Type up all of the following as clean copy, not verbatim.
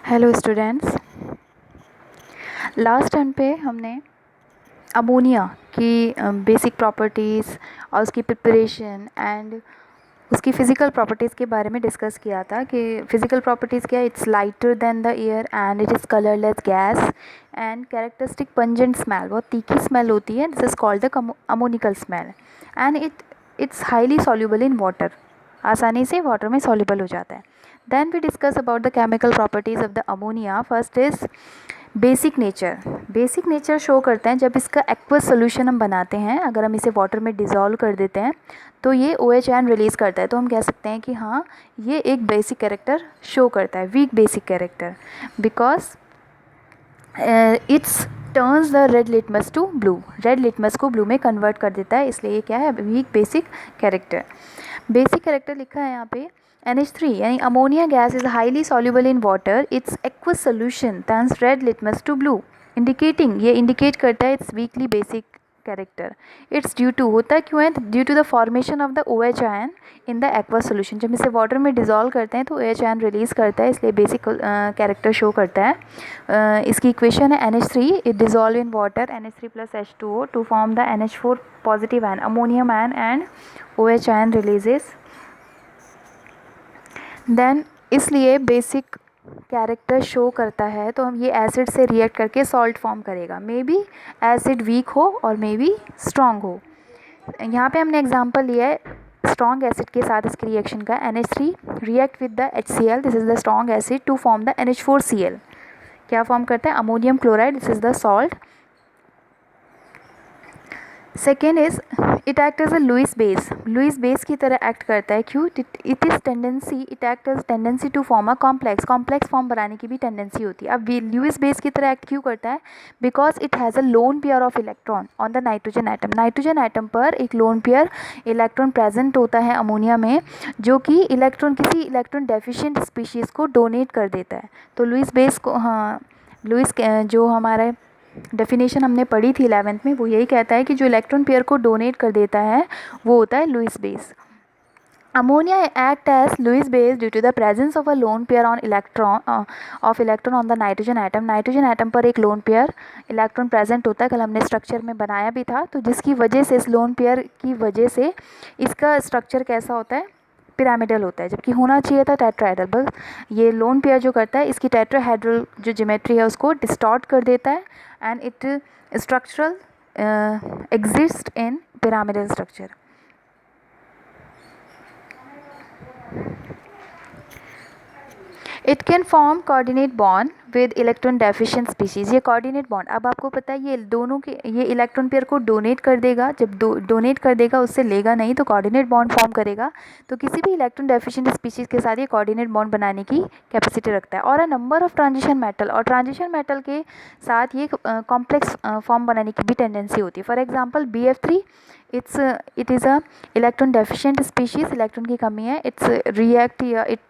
Hello students. Last term पे हमने ammonia की बेसिक प्रॉपर्टीज़ और उसकी प्रिपरेशन एंड उसकी फ़िज़िकल प्रॉपर्टीज़ के बारे में डिस्कस किया था कि फ़िज़िकल प्रॉपर्टीज़ क्या है। It's lighter than the air and it is colourless gas and characteristic pungent smell, बहुत तीखी स्मेल होती है। This is called the ammoniacal smell and it's highly soluble in water, आसानी से वाटर में सॉल्युबल हो जाता है। Then we discuss about the chemical properties of the ammonia. First is basic nature. Basic nature show करते हैं जब इसका एक्वस सोल्यूशन हम बनाते हैं, अगर हम इसे वाटर में डिज़ोल्व कर देते हैं तो ये OH आयन रिलीज़ करता है, तो हम कह सकते हैं कि हाँ ये एक बेसिक कैरेक्टर शो करता है, weak basic character, because it's turns the red litmus to blue, red litmus को ब्लू में कन्वर्ट कर देता है, इसलिए ये क्या है, weak basic character. Basic character लिखा है यहाँ पे NH3 यानी ammonia gas is highly soluble in water, it's aqueous solution turns red litmus to blue, indicating, ये इंडिकेट करता है it's weakly basic character. It's due to, होता क्यों है, due to the formation of the OH ion in the aqueous solution. जब इसे water में dissolve करते हैं तो OH आयन रिलीज़ करता है, इसलिए बेसिक कैरेक्टर शो करता है। इसकी इक्वेशन है NH3, it dissolve in water NH3 plus H2O to form the NH4 positive ion ammonium ion and OH ion releases. Then इसलिए बेसिक कैरेक्टर शो करता है, तो हम ये एसिड से रिएक्ट करके सॉल्ट फॉर्म करेगा। मे बी एसिड वीक हो और मे बी स्ट्रॉन्ग हो। यहाँ पे हमने एग्जांपल लिया है स्ट्रॉन्ग एसिड के साथ इसकी रिएक्शन का। NH3 react with the HCl, this is the strong acid, to form the NH4Cl। क्या फॉर्म करता है, ammonium chloride, this is the salt. Second is it act as a Lewis base, Lewis base की तरह act करता है। क्यों, it is tendency, it act as tendency to form a complex, complex form बनाने की भी टेंडेंसी होती है। अब लुइस बेस की तरह एक्ट क्यों करता है, because it has a lone pair of electron on the nitrogen atom, nitrogen atom पर एक लोन पेयर इलेक्ट्रॉन प्रेजेंट होता है अमोनिया में, जो कि इलेक्ट्रॉन किसी इलेक्ट्रॉन डेफिशिएंट स्पीशीज़ को डोनेट कर देता है। तो लुइस बेस को, हाँ लुइस जो हमारे डेफिनेशन हमने पढ़ी थी 11th में, वो यही कहता है कि जो इलेक्ट्रॉन पेयर को डोनेट कर देता है वो होता है Lewis base. Ammonia act as Lewis base due to the presence of a lone pair on electron on the nitrogen atom, nitrogen atom पर एक लोन पेयर इलेक्ट्रॉन प्रेजेंट होता है, कल हमने स्ट्रक्चर में बनाया भी था। तो जिसकी वजह से, इस लोन पेयर की वजह से इसका स्ट्रक्चर कैसा होता है, पिरामिडल होता है, जबकि होना चाहिए था टेट्राहेड्रल। बस ये लोन पेयर जो करता है इसकी टेट्राहेड्रल जो ज्योमेट्री है उसको डिस्टॉर्ट कर देता है and it structural exist in pyramidal structure. It can form coordinate bond with electron deficient species. ये कोऑर्डिनेट बॉन्ड, अब आपको पता है ये दोनों के, ये इलेक्ट्रॉन पेयर को डोनेट कर देगा, जब डोनेट कर देगा उससे लेगा नहीं तो कोऑर्डिनेट बॉन्ड फॉर्म करेगा। तो किसी भी इलेक्ट्रॉन डेफिशिएंट स्पीशीज़ के साथ ये कोऑर्डिनेट बॉन्ड बनाने की कैपेसिटी रखता है। और अ नंबर ऑफ ट्रांजिशन मेटल, और ट्रांजिशन मेटल के साथ ये कॉम्प्लेक्स फॉर्म बनाने की भी टेंडेंसी होती है। For example BF3, it is a electron deficient species, electron की कमी है, it's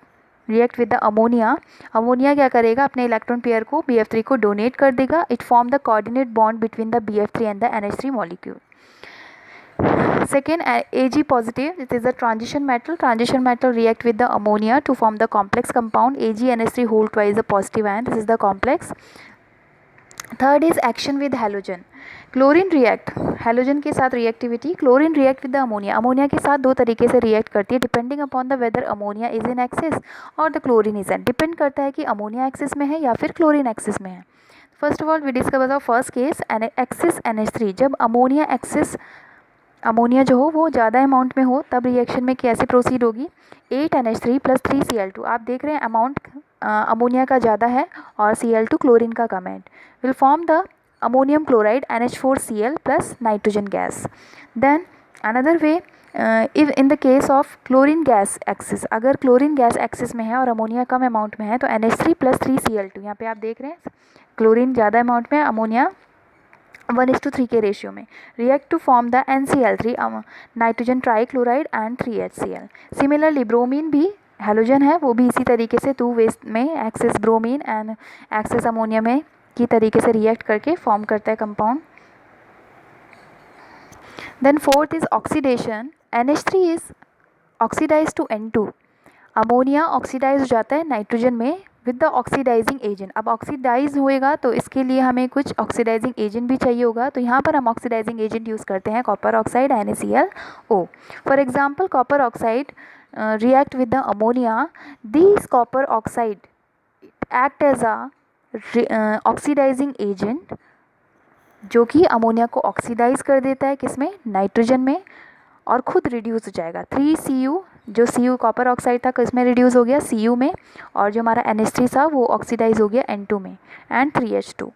react with the ammonia. Ammonia क्या करेगा, अपने इलेक्ट्रॉन पेयर को BF3 को डोनेट कर देगा। It form the coordinate bond between the BF3 and the NH3 molecule. Second, Ag positive, it is a transition metal. Transition metal react with the ammonia to form the complex compound AgNH3 whole twice the positive ion. This is the complex. Third is action with halogen. Chlorine react, halogen के साथ reactivity, chlorine react with the ammonia, ammonia के साथ दो तरीके से react करती है, depending upon the whether ammonia is in excess और the chlorine is in, depend करता है कि अमोनिया एक्सिस में है या फिर क्लोरीन एक्सिस में है। First of all we discuss the first case, excess NH3, जब अमोनिया एक्सिस, अमोनिया जो हो वो ज़्यादा अमाउंट में हो तब रिएक्शन में कैसे प्रोसीड होगी, 8 NH3 + 3 Cl2। आप देख रहे हैं अमाउंट अमोनिया का ज़्यादा है और Cl2 क्लोरीन का कम है, will form the ammonium chloride NH4Cl plus nitrogen gas. Then another way, if in the case of chlorine gas excess, अगर क्लोरीन गैस एक्सिस में है और अमोनिया कम अमाउंट में है तो NH3 + 3 Cl2, यहाँ पे आप देख रहे हैं क्लोरीन ज़्यादा अमाउंट में, अमोनिया 1:3 के रेशियो में, react to form the NCl3 nitrogen trichloride and 3HCl। Similarly bromine भी हैलोजन है, वो भी इसी तरीके से 2 वेस्ट में excess bromine and excess ammonia में की तरीके से रिएक्ट करके फॉर्म करता है compound. Then fourth is oxidation, NH3 is oxidise to N2, ammonia oxidise हो जाता है नाइट्रोजन में विद द ऑक्सीडाइजिंग एजेंट। अब ऑक्सीडाइज होएगा तो इसके लिए हमें कुछ ऑक्सीडाइजिंग एजेंट भी चाहिए होगा, तो यहाँ पर हम ऑक्सीडाइजिंग एजेंट यूज़ करते हैं copper oxide NaClO। For example copper oxide react with the ammonia, these copper oxide act as a oxidizing agent जो कि अमोनिया को ऑक्सीडाइज कर देता है किसमें, नाइट्रोजन में, और खुद रिड्यूस हो जाएगा। 3Cu जो Cu कॉपर ऑक्साइड था इसमें रिड्यूस हो गया Cu में, और जो हमारा NH3 था वो ऑक्सीडाइज हो गया N2 में, and 3H2O।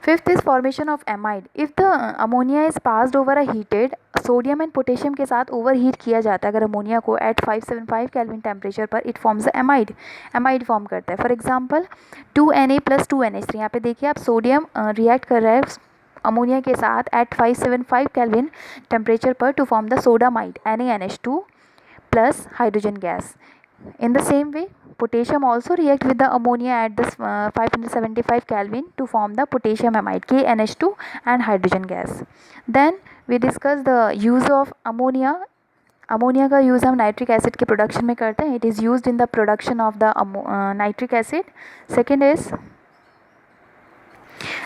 Fifth is formation of amide. If the ammonia is passed over a heated, sodium and potassium के साथ ओवर हीट किया जाता है अगर अमोनिया को एट 575 केल्विन टेम्परेचर पर, it forms amide, amide form करता है। फॉर एग्जांपल 2Na + 2NH3, यहाँ पे देखिए आप सोडियम रिएक्ट कर रहा है अमोनिया के साथ एट 575 केल्विन टेम्परेचर पर to form the sodamide NaNH2 plus hydrogen gas. In the same way, potassium also react with the ammonia at this 575 Kelvin to form the potassium amide KNH2 and hydrogen gas. Then we discuss the use of ammonia. Ammonia का use हम nitric acid के production में करते हैं। It is used in the production of the nitric acid. Second is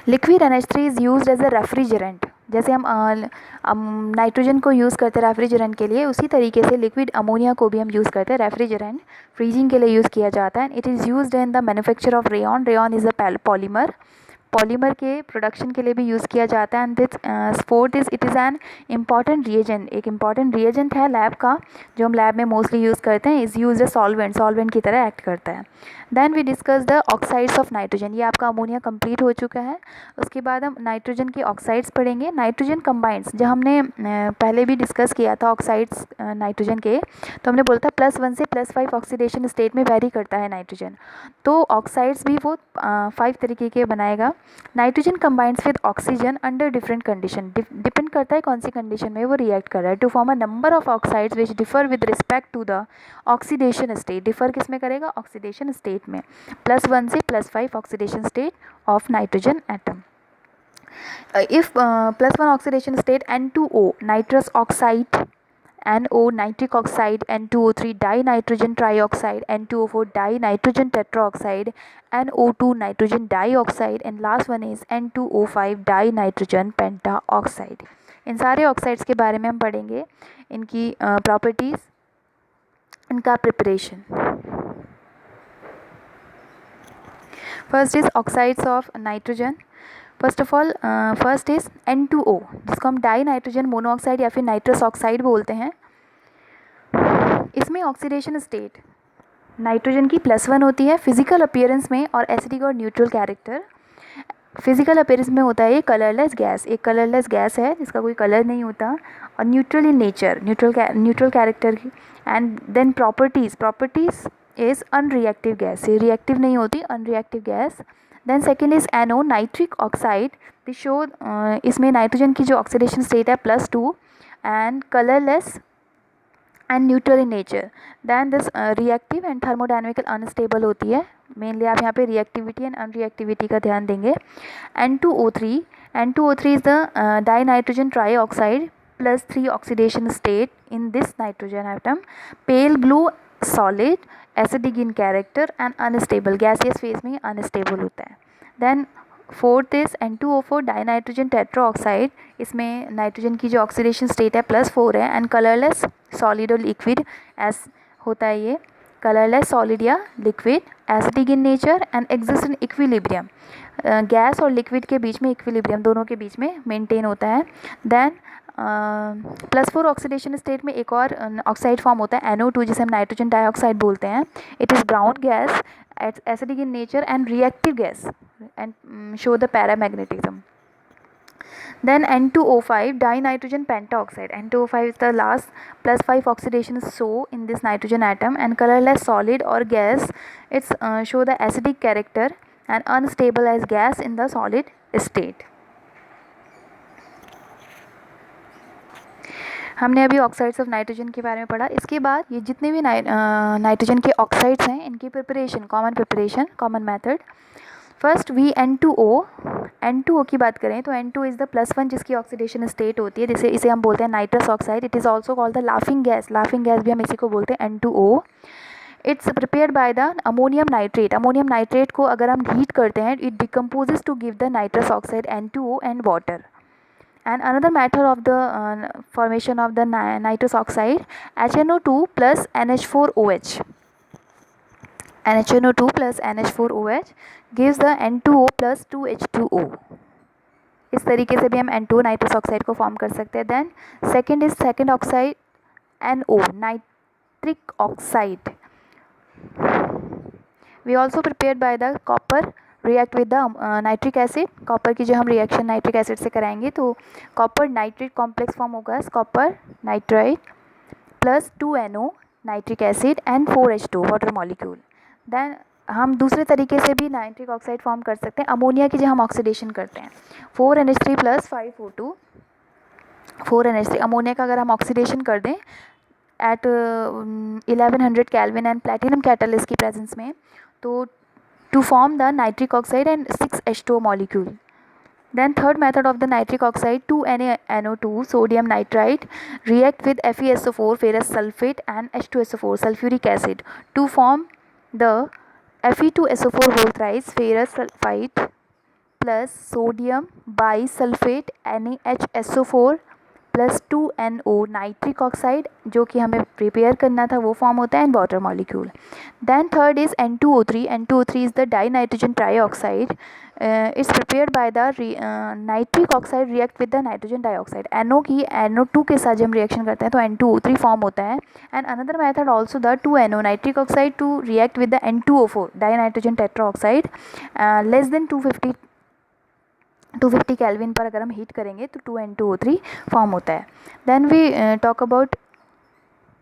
liquid NH3 is used as a refrigerant. जैसे हम nitrogen को use करते हैं रेफ्रिजरेंट के लिए, उसी तरीके से लिक्विड अमोनिया को भी हम यूज़ करते हैं रेफ्रिजरेंट, फ्रीजिंग के लिए यूज़ किया जाता है। It is used in the manufacture of rayon. Rayon is a polymer, polymer के प्रोडक्शन के लिए भी यूज़ किया जाता है। And this fourth is it is an important reagent, एक इम्पॉर्टेंट रिएजेंट है लैब का जो हम लैब में मोस्टली यूज़ करते हैं। Is use a solvent, solvent की तरह एक्ट करता है। Then we discuss the oxides of nitrogen. ये आपका अमोनिया कंप्लीट हो चुका है। उसके बाद हम नाइट्रोजन के ऑक्साइड्स पढ़ेंगे। नाइट्रोजन कंबाइंड्स, जो हमने पहले भी डिस्कस किया था ऑक्साइड्स नाइट्रोजन के, तो हमने बोला था +1 से +5 ऑक्सीडेशन स्टेट में वेरी करता है नाइट्रोजन, तो ऑक्साइड्स भी वो 5 तरीके के बनाएगा। Nitrogen combines with oxygen under different condition, depend करता है कौन सी कंडीशन में वो रिएक्ट कर रहा है, to form a number of oxides which differ with respect to the oxidation state. Differ किस में करेगा, ऑक्सीडेशन स्टेट में। +1 से +5 oxidation state of nitrogen atom. If +1 oxidation state N2O nitrous oxide, NO nitric oxide, N2O3 dinitrogen trioxide, N2O4 dinitrogen tetroxide, NO2 nitrogen dioxide, and last one is N2O5 dinitrogen pentaoxide। इन सारे oxides के बारे में हम पढ़ेंगे, इनकी properties, इनका preparation. First is oxides of nitrogen. First of all first is N2O, जिसको हम डाई नाइट्रोजन मोनोऑक्साइड या फिर नाइट्रस ऑक्साइड बोलते हैं। इसमें ऑक्सीडेशन स्टेट नाइट्रोजन की +1 होती है फिजिकल अपीयरेंस में, और एसिडिक और न्यूट्रल कैरेक्टर। फिजिकल अपीयरेंस में होता है ये कलरलेस गैस, एक कलरलेस गैस है जिसका कोई कलर नहीं होता, और neutral in nature, neutral character की। And then properties is unreactive gas, ये रिएक्टिव नहीं होती, unreactive gas. Then second is NO nitric oxide, this show इसमें नाइट्रोजन की जो ऑक्सीडेशन स्टेट है +2 and colourless and neutral in nature. Then this reactive and thermodynamical unstable होती है। Mainly आप यहाँ पे रिएक्टिविटी एंड अनरिएक्टिविटी का ध्यान देंगे। N2O3 is the dinitrogen trioxide +3 oxidation state in this nitrogen atom, pale blue solid, acidic in character and unstable, gaseous phase में unstable होता है। Then fourth is N2O4 dinitrogen tetraoxide, इसमें nitrogen की जो oxidation state है +4 है, and colourless solid और liquid as होता है ये, कलरलेस सॉलिड या liquid, acidic in nature and exist in equilibrium, gas और लिक्विड के बीच में इक्विलिब्रियम दोनों के बीच में मेंटेन होता है। देन +4 ऑक्सीडेशन स्टेट में एक और ऑक्साइड फॉर्म होता है NO2, जिसे हम नाइट्रोजन डाइऑक्साइड बोलते हैं। It is brown gas, acidic in nature and reactive gas and show the paramagnetism. Then N2O5 dinitrogen pentaoxide. N2O5 is the last +5 oxidation is so in this nitrogen atom, and colorless solid or gas. It's show the acidic character and unstable as gas in the solid state. हमने अभी oxides of nitrogen के बारे में पढ़ा। इसके बाद ये जितने भी नाइट्रोजन के ऑक्साइड्स हैं, इनकी preparation, common method. First N2O की बात करें तो N2 इज़ द +1 जिसकी ऑक्सीडेशन स्टेट होती है, जिसे इसे हम बोलते हैं nitrous oxide. It is also called the laughing gas भी हम इसी को बोलते हैं N2O। It's prepared by the ammonium nitrate. Ammonium nitrate को अगर हम हीट करते हैं, it decomposes to give the nitrous oxide N2O and water. And another method of the formation of the nitrous oxide, HNO2 plus NH4OH. NHNO2 plus NH4OH gives the N2O plus 2H2O. इस तरीके से भी हम N2O nitrous oxide को form कर सकते हैं. Then second is second oxide NO nitric oxide. We also prepared by the copper react with the nitric acid. Copper की जो हम रिएक्शन नाइट्रिक एसिड से कराएंगे तो कॉपर नाइट्रेट कॉम्प्लेक्स फॉर्म होगा copper nitrite plus 2NO nitric acid and 4H2 water molecule. Then हम दूसरे तरीके से भी नाइट्रिक ऑक्साइड फॉर्म कर सकते हैं. अमोनिया की जो हम ऑक्सीडेशन करते हैं 4NH3 plus 5O2 4NH3. Ammonia का अगर हम ऑक्सीडेशन कर दें at 1100 kelvin and platinum catalyst की प्रेजेंस में, तो to form the nitric oxide and 6H2O molecule. Then third method of the nitric oxide 2NaNO2 sodium nitrite react with FeSO4 ferrous sulfate and H2SO4 sulfuric acid to form the Fe2SO4 whole thrice ferrous sulfite plus sodium bisulfate NaHSO4 plus 2NO nitric oxide जो कि हमें prepare करना था वो form होता है and water molecule. Then third is N2O3. N2O3 is the dinitrogen trioxide. It's prepared by the nitric oxide react with the nitrogen dioxide. NO की NO2 के साथ जब हम रिएक्शन करते हैं तो N2O3 फॉर्म होता है. And another method also the 2NO nitric oxide to react with the N2O4 dinitrogen tetraoxide less than 250 kelvin पर अगर हम हीट करेंगे तो 2N2O3 फॉर्म होता है. Then we talk about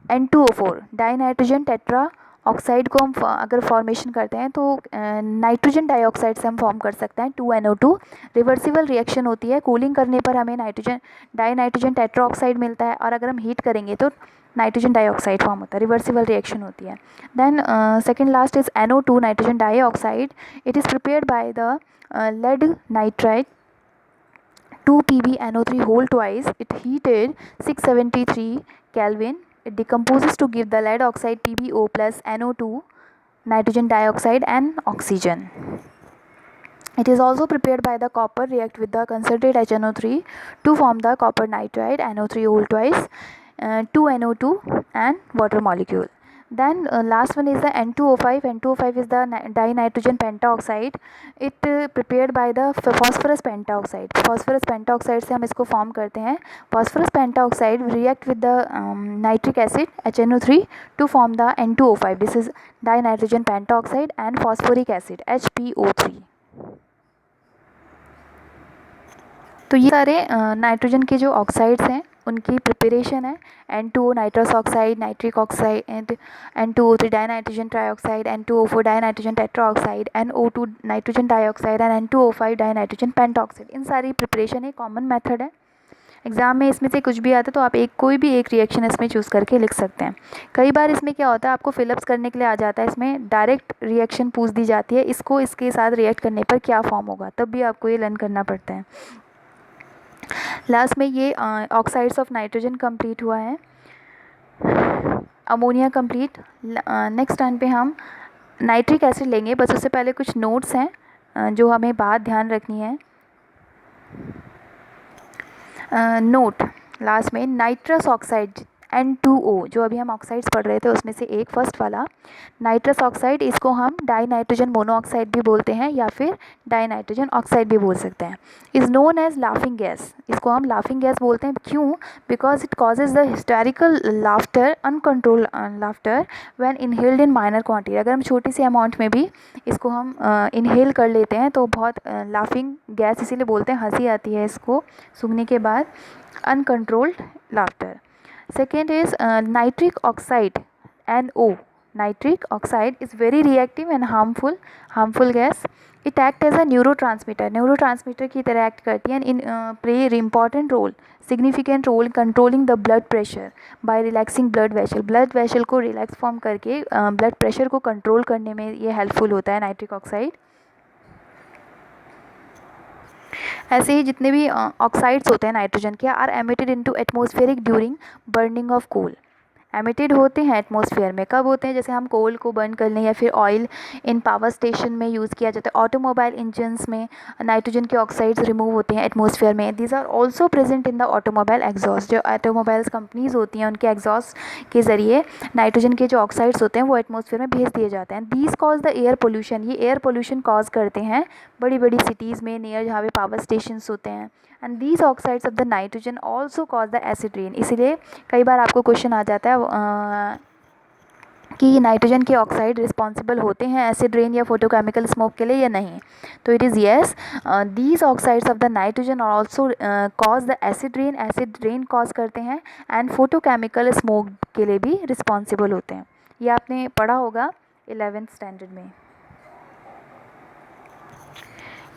N2O4 dinitrogen tetraoxide को हम अगर फॉर्मेशन करते हैं तो नाइट्रोजन डाइऑक्साइड से हम फॉर्म कर सकते हैं 2NO2. रिवर्सिबल रिएक्शन होती है. कूलिंग करने पर हमें डाई नाइट्रोजन टेट्रा ऑक्साइड मिलता है और अगर हम हीट करेंगे तो नाइट्रोजन डाइऑक्साइड फॉर्म होता है. रिवर्सिबल रिएक्शन होती है. Then second last is NO2 nitrogen dioxide. It is prepared by the lead nitride 2 PbNO3 whole twice. It heated 673 Kelvin. It decomposes to give the lead oxide PbO plus NO2 nitrogen dioxide and oxygen. It is also prepared by the copper react with the concentrate HNO3 to form the copper nitride NO3 whole twice 2NO2 and water molecule. Then last one is the N2O5. N2O5 is the dinitrogen pentaoxide. It prepared by the phosphorus pentaoxide. Phosphorus pentaoxide से हम इसको form करते हैं. Phosphorus pentaoxide react with the nitric acid HNO3 to form the N2O5. This is dinitrogen pentaoxide and phosphoric acid HPO3. तो ये सारे nitrogen के जो ऑक्साइड्स हैं उनकी प्रिपरेशन है. N2O nitrous oxide, nitric oxide, N2O3 dinitrogen trioxide, N2O4 dinitrogen tetraoxide, NO2 nitrogen dioxide and N2O5 dinitrogen pentaoxide. इन सारी प्रिपरेशन एक कॉमन मेथड है. एग्जाम में इसमें से कुछ भी आता है तो आप कोई भी एक रिएक्शन इसमें चूज़ करके लिख सकते हैं. कई बार इसमें क्या होता है आपको फिलअप्स करने के लिए आ जाता है, इसमें डायरेक्ट रिएक्शन पूछ दी जाती है, इसको इसके साथ रिएक्ट करने पर क्या फॉर्म होगा, तब भी आपको ये लर्न करना पड़ता है. लास्ट में ये ऑक्साइड्स ऑफ नाइट्रोजन कंप्लीट हुआ है. Ammonia complete. नेक्स्ट टाइम पे हम नाइट्रिक एसिड लेंगे. बस उससे पहले कुछ नोट्स हैं जो हमें बात ध्यान रखनी है. नोट लास्ट में नाइट्रस ऑक्साइड N2O जो अभी हम ऑक्साइड्स पढ़ रहे थे उसमें से एक फर्स्ट वाला नाइट्रस ऑक्साइड, इसको हम डाई नाइट्रोजन मोनोऑक्साइड भी बोलते हैं या फिर डाई नाइट्रोजन ऑक्साइड भी बोल सकते हैं. Is known as laughing gas. इसको हम लाफिंग गैस बोलते हैं. क्यों? Because it causes the hysterical laughter, uncontrol laughter when inhaled in minor quantity. अगर हम छोटी सी अमाउंट में भी इसको हम इनहेल कर लेते हैं तो बहुत लाफिंग गैस इसीलिए बोलते हैं, हंसी आती है इसको सूंघने के बाद. Uncontrolled laughter. Second is nitric oxide NO. Nitric oxide is very reactive and harmful gas. It acts as a neurotransmitter. Neurotransmitter की तरह act करती है and play an important role, significant role in controlling the blood pressure by relaxing blood vessel. Blood vessel को relax form करके blood pressure को control करने में ये helpful होता है nitric oxide. ऐसे ही जितने भी ऑक्साइड्स होते हैं नाइट्रोजन के are emitted into atmospheric during burning of coal. Emitted होते हैं एटमॉस्फेयर में। कब होते हैं? जैसे हम कोल को बर्न कर लें या फिर ऑयल इन पावर स्टेशन में यूज़ किया जाता है। ऑटोमोबाइल इंजन्स में नाइट्रोजन के ऑक्साइड्स रिमूव होते हैं एटमॉस्फेयर में। These are also present in the automobile exhaust. जो ऑटोमोबाइल्स कंपनीज होती हैं उनके एग्जॉस्ट के ज़रिए नाइट्रोजन के जो ऑक्साइड्स होते हैं वो एटमॉस्फेयर में भेज दिए जाते हैं। These cause the air pollution. ये एयर पोल्यूशन कॉज करते हैं बड़ी बड़ी सिटीज़ में, नियर जहाँ पे पावर स्टेशन होते हैं। And these oxides of the nitrogen also cause the acid rain. इसीलिए कई बार आपको क्वेश्चन आ जाता है कि नाइट्रोजन के ऑक्साइड रिस्पॉन्सिबल होते हैं एसिड रेन या फोटोकेमिकल स्मोक के लिए या नहीं। तो it is yes, these oxides of the nitrogen are also cause the acid rain. Acid rain cause करते हैं एंड फोटोकेमिकल स्मोक के लिए भी रिस्पॉन्सिबल होते हैं। ये आपने पढ़ा होगा 11th स्टैंडर्ड में।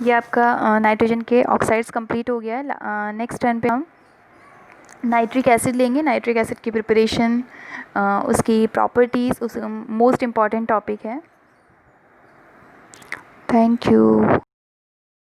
ये आपका नाइट्रोजन के ऑक्साइड्स कंप्लीट हो गया है। नेक्स्ट टर्न पे हम नाइट्रिक एसिड लेंगे। नाइट्रिक एसिड की प्रिपरेशन, उसकी प्रॉपर्टीज़, उस मोस्ट इम्पॉर्टेंट टॉपिक है। Thank you.